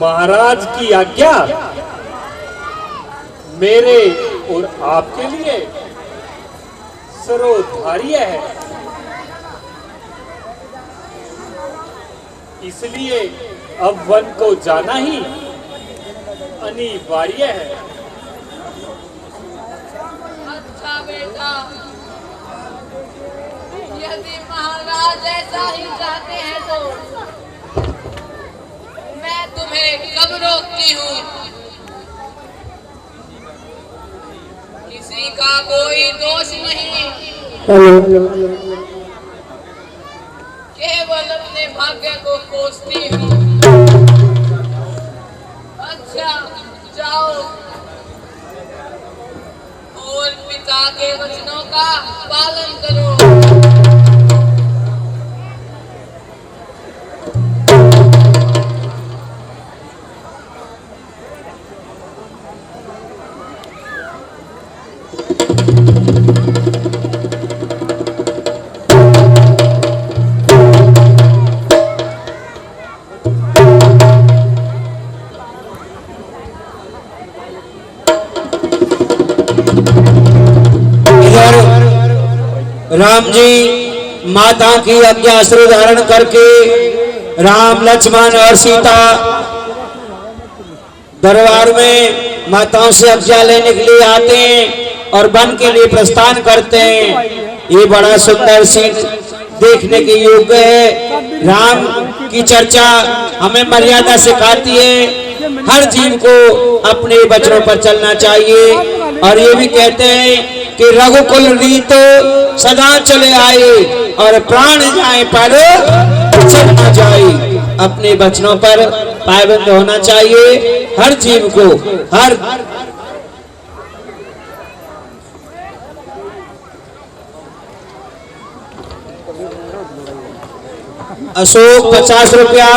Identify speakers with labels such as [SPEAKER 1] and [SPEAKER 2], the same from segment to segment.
[SPEAKER 1] महाराज की आज्ञा मेरे और आपके लिए सर्वोधार्य है, इसलिए अब वन को जाना ही अनिवार्य है।
[SPEAKER 2] अच्छा बेटा, यदि महाराज ऐसा ही चाहते हैं तो मैं तुम्हें कब रोकती हूँ। किसी का कोई दोष नहीं, केवल अपने भाग्य को कोसती हूँ। अच्छा जाओ और पिता के वचनों का पालन करो।
[SPEAKER 3] राम जी माता की आज्ञा श्री धारण करके राम लक्ष्मण और सीता दरबार में माताओं से आज्ञा लेने के लिए आते हैं और वन के लिए प्रस्थान करते हैं। ये बड़ा सुंदर सीन देखने के योग्य है। राम की चर्चा हमें मर्यादा सिखाती है, हर जीव को अपने वचनों पर चलना चाहिए। और ये भी कहते हैं कि रघुकुल रीत सदा चले आए और प्राण जाए पर चल न जाए। अपने वचनों पर पाबंद होना चाहिए हर जीव को। हर अशोक 50 रुपया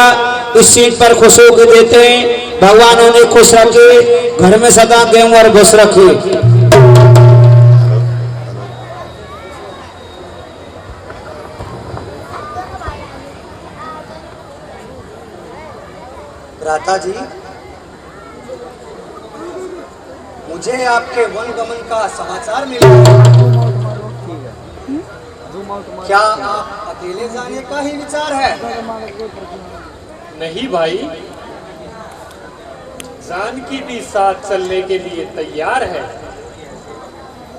[SPEAKER 3] इस सीट पर खुश होकर देते हैं। भगवान उन्हें खुश रखे, घर में सदा गेहूं और घुस रखे।
[SPEAKER 4] भ्राता जी, मुझे आपके वन गमन का समाचार मिला। क्या आप अकेले जाने का ही विचार है?
[SPEAKER 1] नहीं भाई, जानकी भी साथ चलने के लिए तैयार है।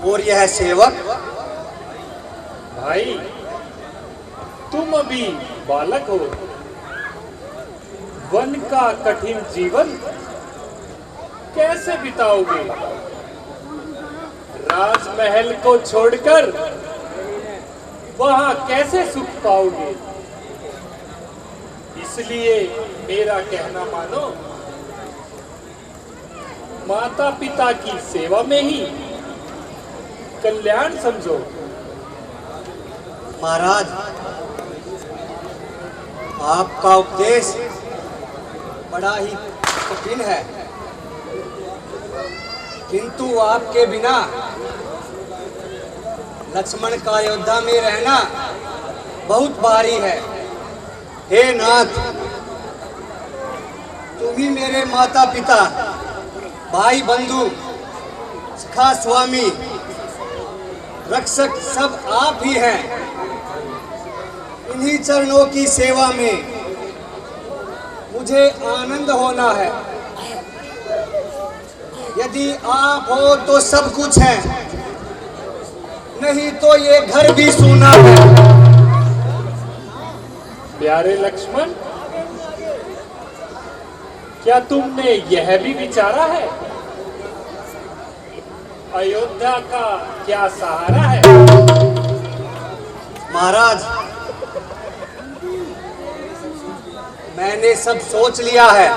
[SPEAKER 4] और यह सेवक?
[SPEAKER 1] भाई तुम अभी बालक हो, वन का कठिन जीवन कैसे बिताओगे? राजमहल को छोड़कर वहां कैसे सुख पाओगे? इसलिए मेरा कहना मानो, माता पिता की सेवा में ही कल्याण समझो।
[SPEAKER 4] महाराज, आपका उपदेश बड़ा ही कठिन है, किंतु आपके बिना लक्ष्मण का अयोध्या में रहना बहुत भारी है। हे नाथ, तुम ही मेरे माता पिता, भाई बंधु, सखा स्वामी, रक्षक सब आप ही हैं। इन्हीं चरणों की सेवा में मुझे आनंद होना है। यदि आप हो तो सब कुछ है, नहीं तो ये घर भी सूना है।
[SPEAKER 1] प्यारे लक्ष्मण, क्या तुमने यह भी विचारा है अयोध्या का क्या सहारा है?
[SPEAKER 4] महाराज, मैंने सब सोच लिया है।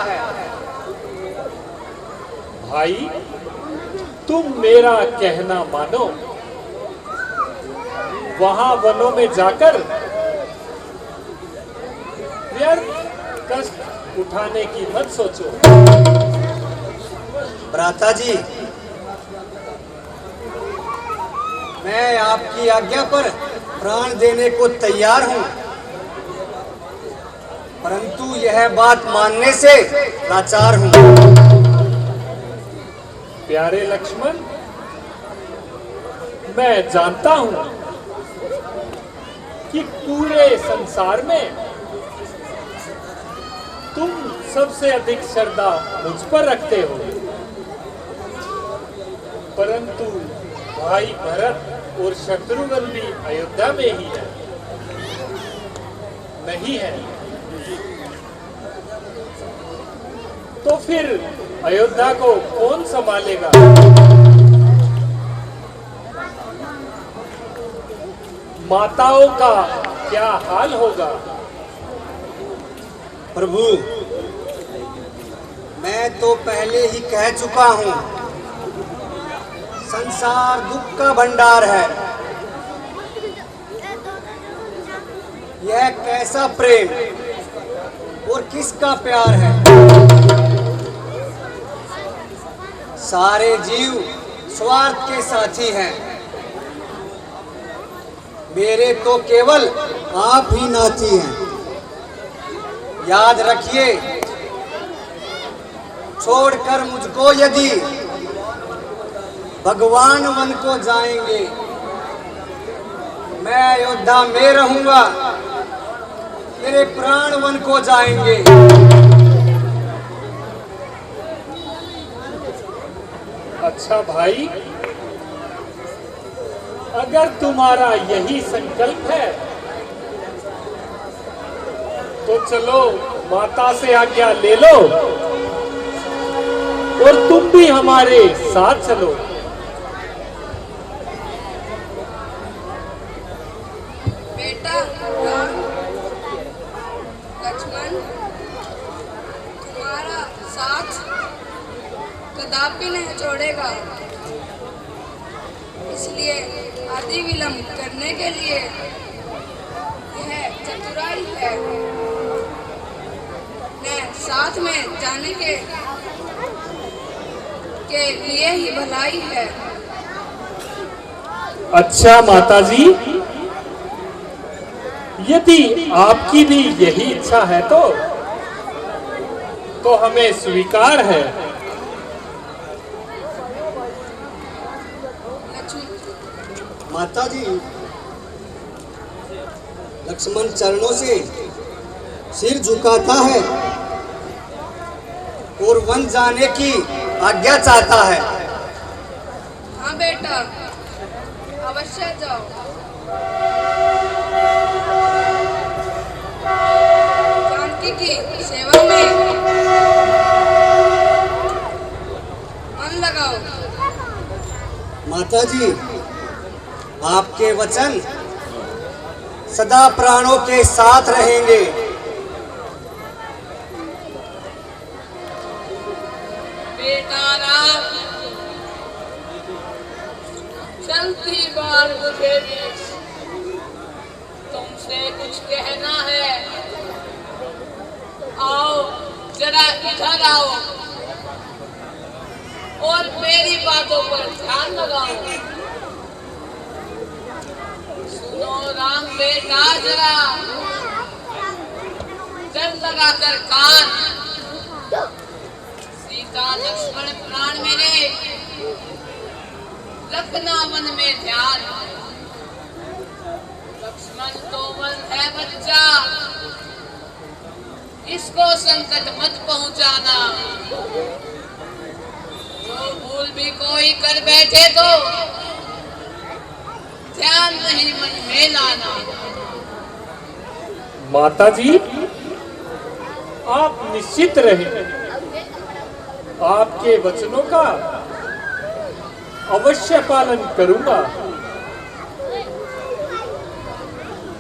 [SPEAKER 1] भाई तुम मेरा कहना मानो, वहां वनों में जाकर व्यर्थ कष्ट उठाने की मत सोचो।
[SPEAKER 4] भ्राता जी, मैं आपकी आज्ञा पर प्राण देने को तैयार हूं, परंतु यह बात मानने से लाचार हूँ।
[SPEAKER 1] प्यारे लक्ष्मण, मैं जानता हूं कि पूरे संसार में तुम सबसे अधिक श्रद्धा मुझ पर रखते हो, परंतु भाई भरत और शत्रुघ्न भी अयोध्या में ही है, नहीं है? तो फिर अयोध्या को कौन संभालेगा? माताओं का क्या हाल होगा?
[SPEAKER 4] प्रभु, मैं तो पहले ही कह चुका हूँ, संसार दुख का भंडार है। यह कैसा प्रेम और किसका प्यार है? सारे जीव स्वार्थ के साथी हैं, मेरे तो केवल आप ही नाथी हैं। याद रखिए, छोड़कर मुझको यदि भगवान वन को जाएंगे, मैं अयोध्या में रहूंगा, मेरे प्राण वन को जाएंगे।
[SPEAKER 1] अच्छा भाई, अगर तुम्हारा यही संकल्प है तो चलो माता से आज्ञा ले लो और तुम भी हमारे साथ चलो।
[SPEAKER 2] बेटा राम, लक्ष्मण, तुम्हारा साथ कदापि नहीं छोड़ेगा, इसलिए आदि विलंब करने के लिए यह चतुराई है, न साथ में जाने के लिए ही भलाई है।
[SPEAKER 1] अच्छा माताजी, यदि आपकी भी यही इच्छा है तो हमें स्वीकार है।
[SPEAKER 4] माता जी, लक्ष्मण चरणों से सिर झुकाता है और वन जाने की आज्ञा चाहता है।
[SPEAKER 2] हाँ बेटा, अवश्य जाओ। जानकी की सेवा में मन लगाओ।
[SPEAKER 4] माता जी, आपके वचन सदा प्राणों के साथ रहेंगे।
[SPEAKER 2] बेटा राम, चलती बार मुझे भी तुमसे कुछ कहना है। आओ जरा इधर आओ और मेरी बातों पर ध्यान लगाओ। सुनो राम बेटा, जरा जल लगाकर कान। सीता लक्ष्मण प्राण मेरे, रखना मन में ध्यान। लक्ष्मण तो वन है बच्चा, इसको संकट मत पहुंचाना। जो भूल भी कोई कर बैठे तो ध्यान नहीं मन में लाना।
[SPEAKER 1] माताजी, आप निश्चित रहें, आपके वचनों का अवश्य पालन करूंगा।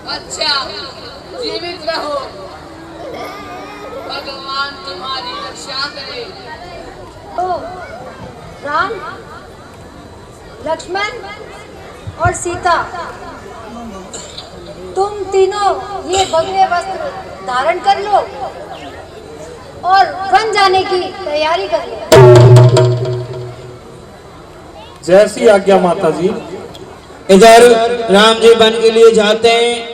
[SPEAKER 2] अच्छा, जीवित रहो, भगवान तुम्हारी रक्षा करे।
[SPEAKER 5] ओ राम, लक्ष्मण और सीता, तुम तीनों ये भगवे वस्त्र धारण कर लो और वन जाने की तैयारी कर लो।
[SPEAKER 1] जैसी आज्ञा माताजी।
[SPEAKER 3] इधर राम जी वन के लिए जाते हैं